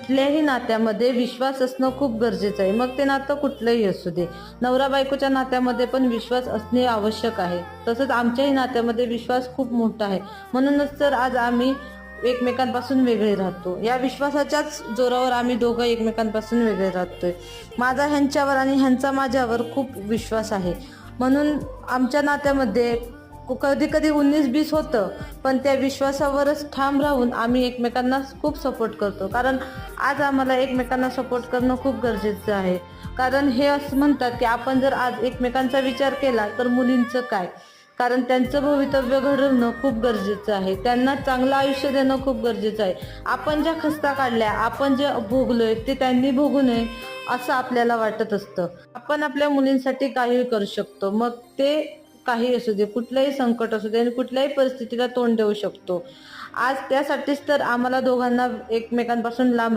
कुठल्याही नात्यामध्ये विश्वास असणं खूप गरजेचं आहे. मग ते नातं कुठलंही असू दे. नवरा बायकोच्या नात्यामध्ये पण विश्वास असणे आवश्यक आहे. तसंच आमच्याही नात्यामध्ये विश्वास खूप मोठा आहे. म्हणूनच तर आज आम्ही एकमेकांपासून वेगळे राहतो. या विश्वासाच्याच जोरावर आम्ही दोघं एकमेकांपासून वेगळे राहतोय. माझा ह्यांच्यावर आणि ह्यांचा माझ्यावर खूप विश्वास आहे. म्हणून आमच्या नात्यामध्ये कधी कधी 19-20 होतं, पण त्या विश्वासावरच ठाम राहून आम्ही एकमेकांना खूप सपोर्ट करतो. कारण आज आम्हाला एकमेकांना सपोर्ट करणं खूप गरजेचं आहे. कारण हे असं म्हणतात की आपण जर आज एकमेकांचा विचार केला तर मुलींचं काय, कारण त्यांचं भवितव्य घडवणं खूप गरजेचं आहे. त्यांना चांगलं आयुष्य देणं खूप गरजेचं आहे. आपण ज्या खस्ता काढल्या, आपण जे भोगलोय ते त्यांनी भोगू नये असं आपल्याला वाटत असतं. आपण आपल्या मुलींसाठी काहीही करू शकतो. मग ते काही असू दे, कुठलंही संकट असू दे आणि कुठल्याही परिस्थितीला तोंड देऊ शकतो. आज त्यासाठीच तर आम्हाला दोघांना एकमेकांपासून लांब